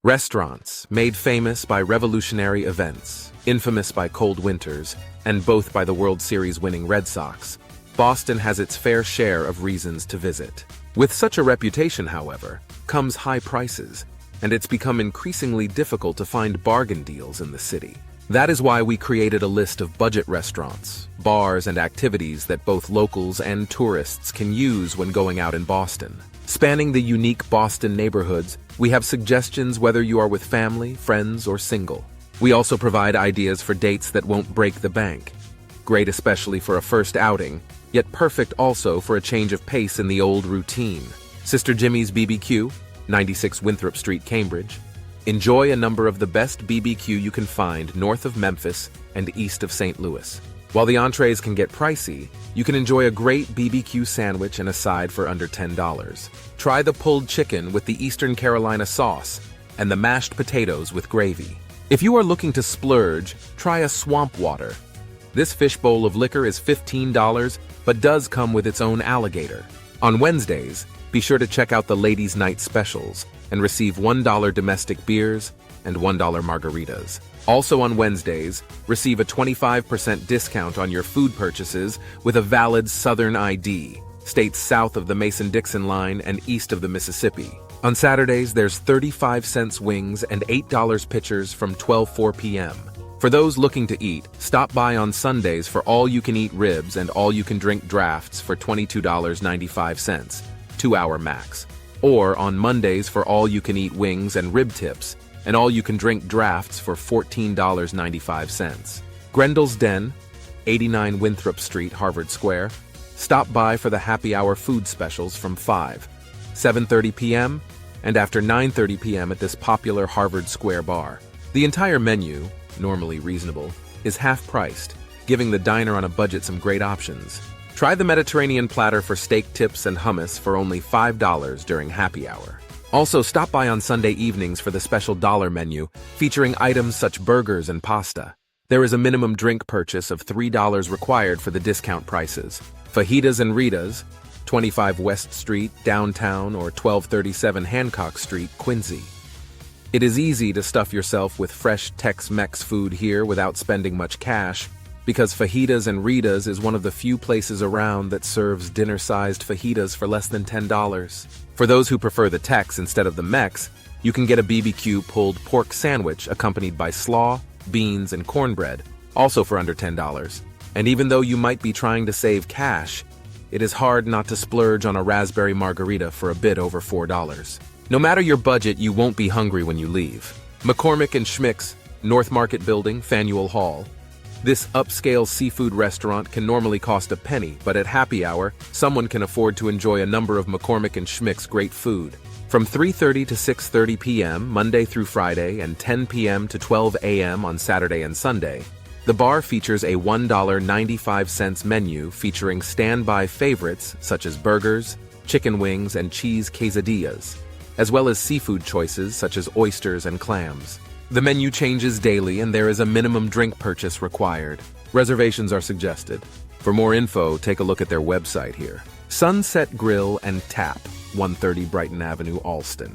Restaurants, made famous by revolutionary events, infamous by cold winters, and both by the World Series winning Red Sox, Boston has its fair share of reasons to visit. With such a reputation, however, comes high prices, and it's become increasingly difficult to find bargain deals in the city. That is why we created a list of budget restaurants, bars, and activities that both locals and tourists can use when going out in Boston. Spanning the unique Boston neighborhoods, we have suggestions whether you are with family, friends, or single. We also provide ideas for dates that won't break the bank. Great especially for a first outing, yet perfect also for a change of pace in the old routine. Sister Jimmy's BBQ, 96 Winthrop Street, Cambridge. Enjoy a number of the best BBQ you can find north of Memphis and east of St. Louis. While the entrees can get pricey, you can enjoy a great BBQ sandwich and a side for under $10. Try the pulled chicken with the Eastern Carolina sauce and the mashed potatoes with gravy. If you are looking to splurge, try a swamp water. This fishbowl of liquor is $15, but does come with its own alligator. On Wednesdays, be sure to check out the Ladies' Night specials and receive $1 domestic beers and $1 margaritas. Also on Wednesdays, receive a 25% discount on your food purchases with a valid Southern ID, states south of the Mason-Dixon line and east of the Mississippi. On Saturdays, there's 35 cents wings and $8 pitchers from 12:04 p.m. For those looking to eat, stop by on Sundays for all-you-can-eat ribs and all-you-can-drink drafts for $22.95, 2-hour max. Or on Mondays for all-you-can-eat wings and rib tips, and all-you-can-drink drafts for $14.95. Grendel's Den, 89 Winthrop Street, Harvard Square. Stop by for the happy hour food specials from 7:30 p.m., and after 9:30 p.m. at this popular Harvard Square bar. The entire menu, normally reasonable, is half-priced, giving the diner on a budget some great options. Try the Mediterranean platter for steak tips and hummus for only $5 during happy hour. Also, stop by on Sunday evenings for the special dollar menu, featuring items such burgers and pasta. There is a minimum drink purchase of $3 required for the discount prices. Fajitas and Ritas, 25 West Street, downtown, or 1237 Hancock Street, Quincy. It is easy to stuff yourself with fresh Tex-Mex food here without spending much cash, because Fajitas and Ritas is one of the few places around that serves dinner-sized fajitas for less than $10. For those who prefer the Tex instead of the Mex, you can get a BBQ pulled pork sandwich accompanied by slaw, beans, and cornbread, also for under $10. And even though you might be trying to save cash, it is hard not to splurge on a raspberry margarita for a bit over $4. No matter your budget, you won't be hungry when you leave. McCormick and Schmick's, North Market Building, Faneuil Hall. This upscale seafood restaurant can normally cost a penny, but at happy hour, someone can afford to enjoy a number of McCormick and Schmick's great food. From 3:30 to 6:30 p.m., Monday through Friday, and 10 p.m. to 12 a.m. on Saturday and Sunday, the bar features a $1.95 menu featuring standby favorites such as burgers, chicken wings, and cheese quesadillas, as well as seafood choices such as oysters and clams. The menu changes daily and there is a minimum drink purchase required. Reservations are suggested. For more info, take a look at their website here. Sunset Grill and Tap, 130 Brighton Avenue, Allston.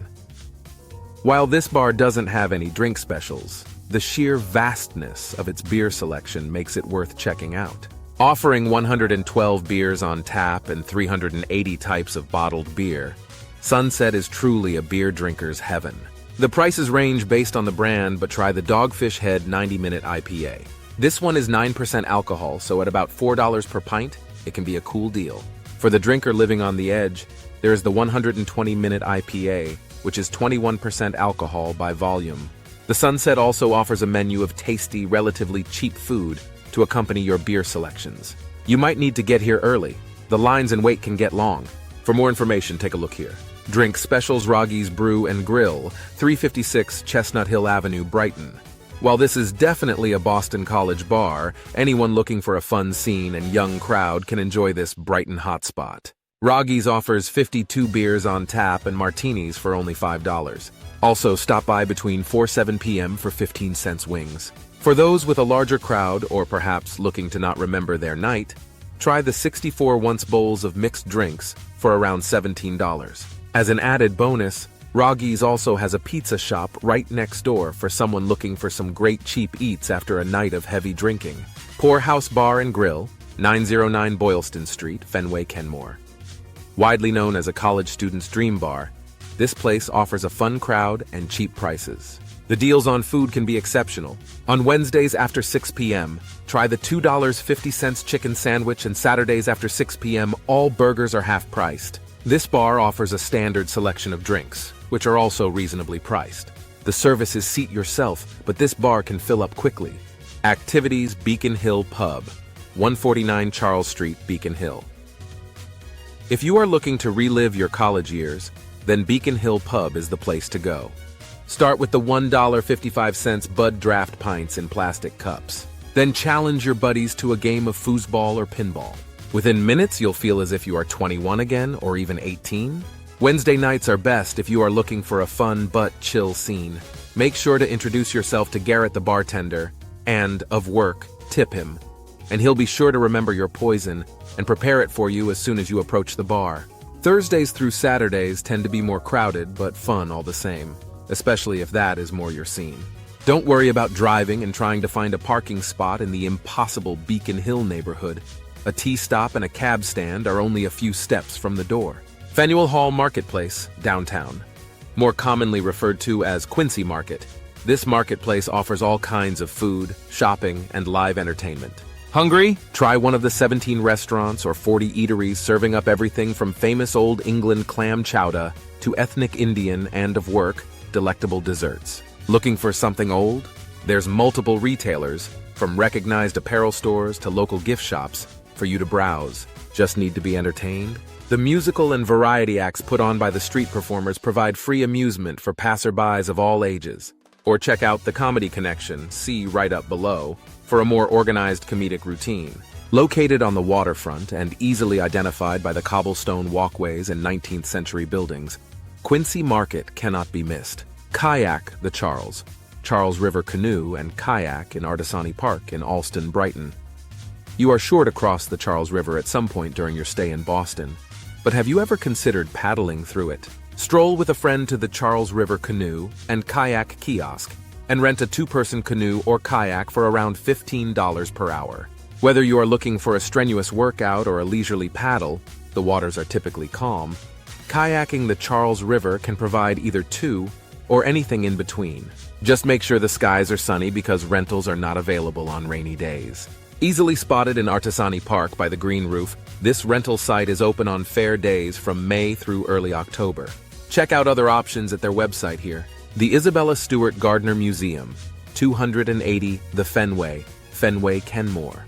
While this bar doesn't have any drink specials, the sheer vastness of its beer selection makes it worth checking out. Offering 112 beers on tap and 380 types of bottled beer, Sunset is truly a beer drinker's heaven. The prices range based on the brand, but try the Dogfish Head 90-minute IPA. This one is 9% alcohol, so at about $4 per pint, it can be a cool deal. For the drinker living on the edge, there is the 120-minute IPA, which is 21% alcohol by volume. The Sunset also offers a menu of tasty, relatively cheap food to accompany your beer selections. You might need to get here early. The lines and wait can get long. For more information, take a look here. Drink Specials Rogge's Brew and Grill, 356 Chestnut Hill Avenue, Brighton. While this is definitely a Boston College bar, anyone looking for a fun scene and young crowd can enjoy this Brighton hotspot. Rogge's offers 52 beers on tap and martinis for only $5. Also, stop by between 4-7 p.m. for 15 cents wings. For those with a larger crowd or perhaps looking to not remember their night, try the 64 once bowls of mixed drinks for around $17. As an added bonus, Rogge's also has a pizza shop right next door for someone looking for some great cheap eats after a night of heavy drinking. Poorhouse Bar and Grill, 909 Boylston Street, Fenway, Kenmore. Widely known as a college student's dream bar, this place offers a fun crowd and cheap prices. The deals on food can be exceptional. On Wednesdays after 6 p.m., try the $2.50 chicken sandwich, and Saturdays after 6 p.m., all burgers are half-priced. This bar offers a standard selection of drinks, which are also reasonably priced. The service is seat yourself, but this bar can fill up quickly. Activities Beacon Hill Pub, 149 Charles Street, Beacon Hill. If you are looking to relive your college years, then Beacon Hill Pub is the place to go. Start with the $1.55 Bud Draft pints in plastic cups. Then challenge your buddies to a game of foosball or pinball. Within minutes, you'll feel as if you are 21 again, or even 18. Wednesday nights are best if you are looking for a fun but chill scene. Make sure to introduce yourself to Garrett the bartender, and, of work, tip him. And he'll be sure to remember your poison and prepare it for you as soon as you approach the bar. Thursdays through Saturdays tend to be more crowded but fun all the same, especially if that is more your scene. Don't worry about driving and trying to find a parking spot in the impossible Beacon Hill neighborhood. A T-stop and a cab stand are only a few steps from the door. Faneuil Hall Marketplace, downtown. More commonly referred to as Quincy Market, this marketplace offers all kinds of food, shopping, and live entertainment. Hungry? Try one of the 17 restaurants or 40 eateries serving up everything from famous Old England clam chowder to ethnic Indian and, of work, delectable desserts. Looking for something old? There's multiple retailers, from recognized apparel stores to local gift shops, for you to browse. Just need to be entertained? The musical and variety acts put on by the street performers provide free amusement for passerbys of all ages. Or check out the Comedy Connection, see right up below, for a more organized comedic routine. Located on the waterfront and easily identified by the cobblestone walkways and 19th century buildings, Quincy Market cannot be missed. Kayak the Charles River Canoe and Kayak in Artisani Park in Alston, Brighton. You are sure to cross the Charles River at some point during your stay in Boston, but have you ever considered paddling through it? Stroll with a friend to the Charles River Canoe and Kayak Kiosk, and rent a two-person canoe or kayak for around $15 per hour. Whether you are looking for a strenuous workout or a leisurely paddle, the waters are typically calm, kayaking the Charles River can provide either two or anything in between. Just make sure the skies are sunny because rentals are not available on rainy days. Easily spotted in Artisani Park by the green roof, this rental site is open on fair days from May through early October. Check out other options at their website here. The Isabella Stewart Gardner Museum, 280 The Fenway, Kenmore.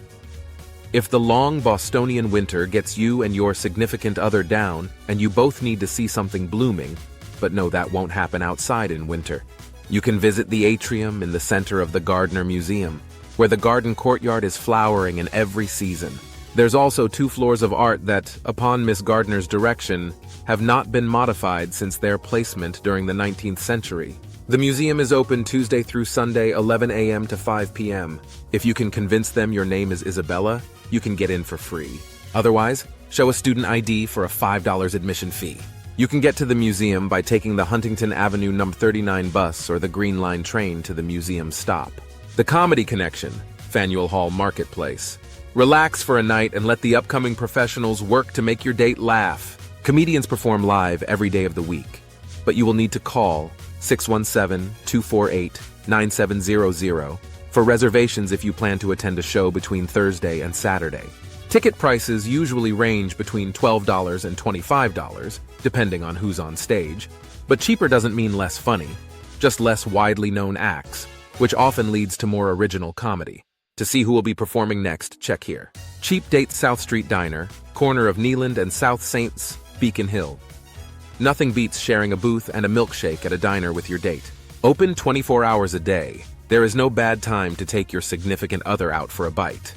If the long Bostonian winter gets you and your significant other down, and you both need to see something blooming, but no, that won't happen outside in winter, you can visit the atrium in the center of the Gardner Museum, where the garden courtyard is flowering in every season. There's also 2 floors of art that, upon Miss Gardner's direction, have not been modified since their placement during the 19th century. The museum is open Tuesday through Sunday, 11 a.m. to 5 p.m. If you can convince them your name is Isabella, you can get in for free. Otherwise, show a student ID for a $5 admission fee. You can get to the museum by taking the Huntington Avenue No. 39 bus or the Green Line train to the museum stop. The Comedy Connection, Faneuil Hall Marketplace. Relax for a night and let the upcoming professionals work to make your date laugh. Comedians perform live every day of the week, but you will need to call 617-248-9700 for reservations if you plan to attend a show between Thursday and Saturday. Ticket prices usually range between $12 and $25, depending on who's on stage, but cheaper doesn't mean less funny, just less widely known acts, which often leads to more original comedy. To see who will be performing next, check here. Cheap Date South Street Diner, corner of Neeland and South Saints, Beacon Hill. Nothing beats sharing a booth and a milkshake at a diner with your date. Open 24 hours a day, there is no bad time to take your significant other out for a bite.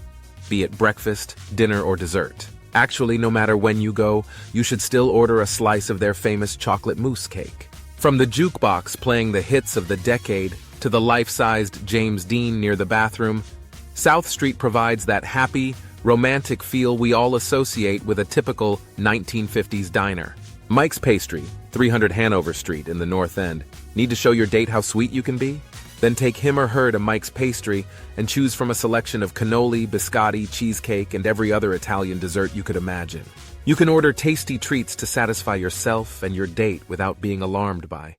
Be it breakfast, dinner, or dessert. Actually, no matter when you go, you should still order a slice of their famous chocolate mousse cake. From the jukebox playing the hits of the decade to the life-sized James Dean near the bathroom, South Street provides that happy, romantic feel we all associate with a typical 1950s diner. Mike's Pastry, 300 Hanover Street in the North End. Need to show your date how sweet you can be? Then take him or her to Mike's Pastry and choose from a selection of cannoli, biscotti, cheesecake, and every other Italian dessert you could imagine. You can order tasty treats to satisfy yourself and your date without being alarmed by